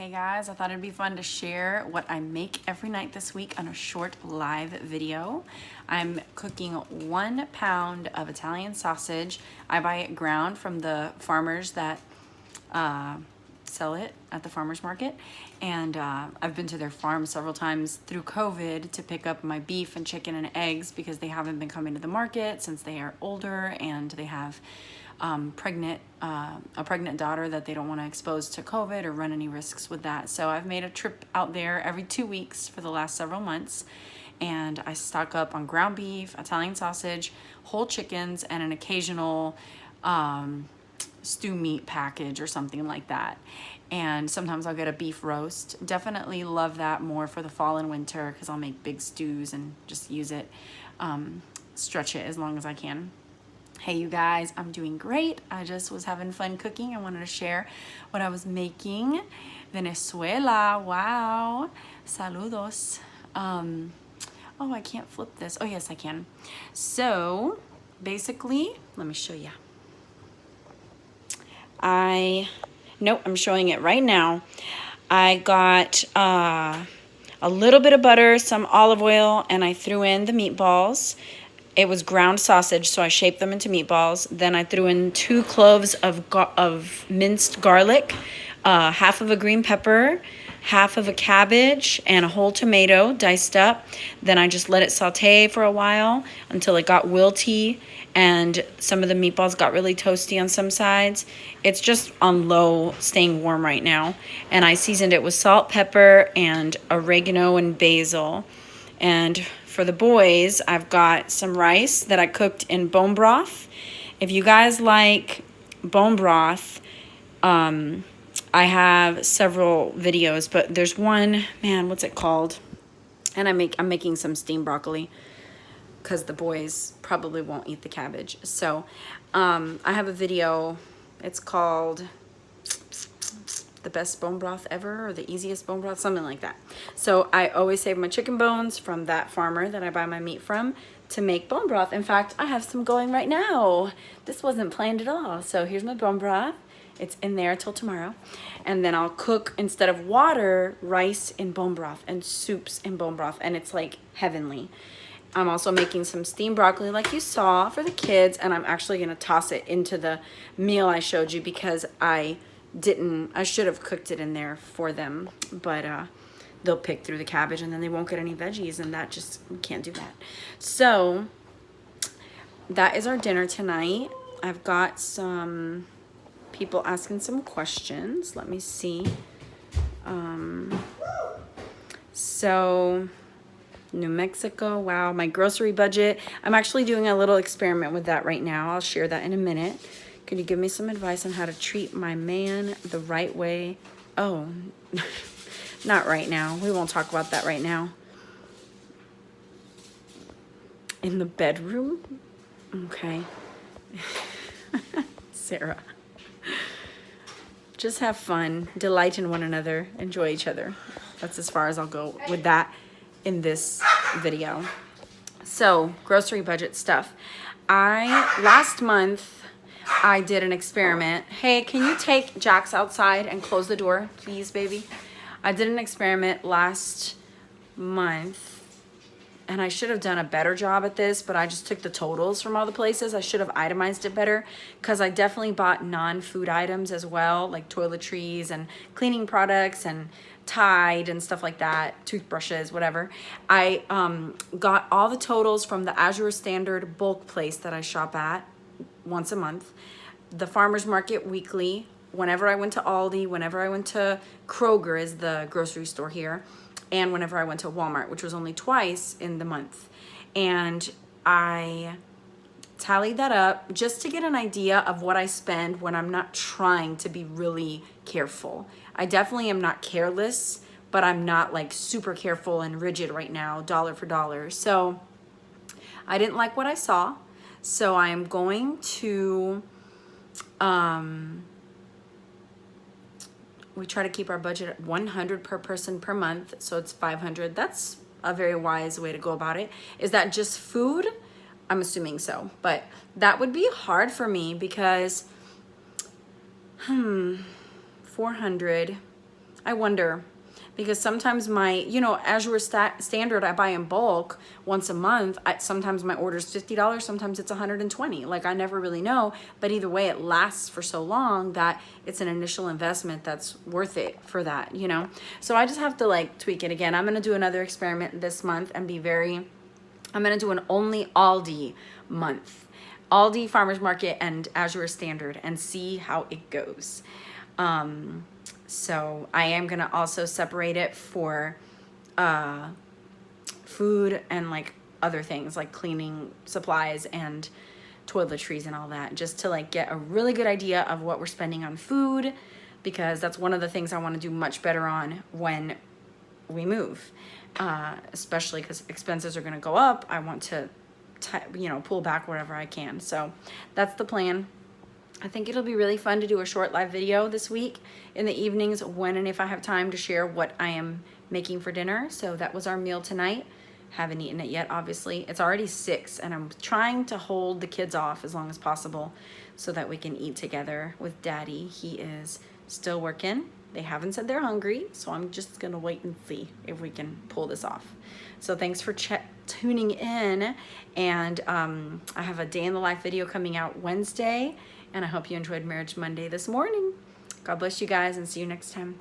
Hey guys, I thought it'd be fun to share what I make every night this week on a short live video. I'm cooking 1 pound of Italian sausage. I buy it ground from the farmers that sell it at the farmers market, and I've been to their farm several times through COVID to pick up my beef and chicken and eggs because they haven't been coming to the market since they are older and they have a pregnant daughter that they don't want to expose to COVID or run any risks with that. So I've made a trip out there every 2 weeks for the last several months, and I stock up on ground beef, Italian sausage, whole chickens, and an occasional stew meat package or something like that. And sometimes I'll get a beef roast. Definitely love that more for the fall and winter because I'll make big stews and just use it, stretch it as long as I can. Hey you guys, I'm doing great. I just was having fun cooking. I wanted to share what I was making. Venezuela, wow. Saludos. Oh, I can't flip this. Oh yes, I can. So basically, let me show you. I'm showing it right now. I got a little bit of butter, some olive oil, and I threw in the meatballs. It was ground sausage, so I shaped them into meatballs. Then I threw in 2 cloves of minced garlic, half of a green pepper, half of a cabbage, and a whole tomato diced up. Then I just let it saute for a while until it got wilty and some of the meatballs got really toasty on some sides. It's just on low, staying warm right now. And I seasoned it with salt, pepper, and oregano and basil. And for the boys, I've got some rice that I cooked in bone broth. If you guys like bone broth, I have several videos, but there's one, man, what's it called? And I'm making some steamed broccoli because the boys probably won't eat the cabbage. So I have a video. It's called the best bone broth ever, or the easiest bone broth, something like that. So I always save my chicken bones from that farmer that I buy my meat from to make bone broth. In fact, I have some going right now. This wasn't planned at all. So here's my bone broth. It's in there till tomorrow. And then I'll cook, instead of water, rice in bone broth and soups in bone broth, and it's like heavenly. I'm also making some steamed broccoli like you saw for the kids, and I'm actually gonna toss it into the meal I showed you because I should have cooked it in there for them, but they'll pick through the cabbage and then they won't get any veggies, and that just, we can't do that. So that is our dinner tonight. I've got some people asking some questions. Let me see. So New Mexico, wow, my grocery budget. I'm actually doing a little experiment with that right now. I'll share that in a minute. Could you give me some advice on how to treat my man the right way? Oh, not right now. We won't talk about that right now. In the bedroom? Okay. Sarah. Just have fun, delight in one another, enjoy each other. That's as far as I'll go with that in this video. So, grocery budget stuff. Last month, I did an experiment. Hey, can you take Jax outside and close the door, please, baby? I did an experiment last month, and I should have done a better job at this, but I just took the totals from all the places. I should have itemized it better because I definitely bought non-food items as well, like toiletries and cleaning products and Tide and stuff like that, toothbrushes, whatever. I got all the totals from the Azure Standard bulk place that I shop at once a month, the farmers market weekly, whenever I went to Aldi, whenever I went to Kroger, is the grocery store here, and whenever I went to Walmart, which was only twice in the month. And I tallied that up just to get an idea of what I spend when I'm not trying to be really careful. I definitely am not careless, but I'm not like super careful and rigid right now, dollar for dollar. So I didn't like what I saw. So I'm going to, we try to keep our budget at 100 per person per month. So it's 500. That's a very wise way to go about it. Is that just food? I'm assuming so, but that would be hard for me because, 400 I wonder, because sometimes my, you know, Azure standard, I buy in bulk once a month. Sometimes my order's $50, sometimes it's $120. Like, I never really know, but either way, it lasts for so long that it's an initial investment that's worth it for that, you know? So I just have to like tweak it again. I'm gonna do another experiment this month and I'm gonna do an only Aldi month. Aldi, Farmers Market, and Azure Standard, and see how it goes. So I am gonna also separate it for food and like other things like cleaning supplies and toiletries and all that, just to like get a really good idea of what we're spending on food, because that's one of the things I want to do much better on when we move, especially because expenses are going to go up. I want to you know, pull back wherever I can. So that's the plan. I think it'll be really fun to do a short live video this week in the evenings when and if I have time to share what I am making for dinner. So that was our meal tonight. Haven't eaten it yet, obviously. It's already 6 and I'm trying to hold the kids off as long as possible so that we can eat together with Daddy. He is still working. They haven't said they're hungry, so I'm just gonna wait and see if we can pull this off. So thanks for tuning in, and I have a day in the life video coming out Wednesday, and I hope you enjoyed Marriage Monday this morning. God bless you guys, and see you next time.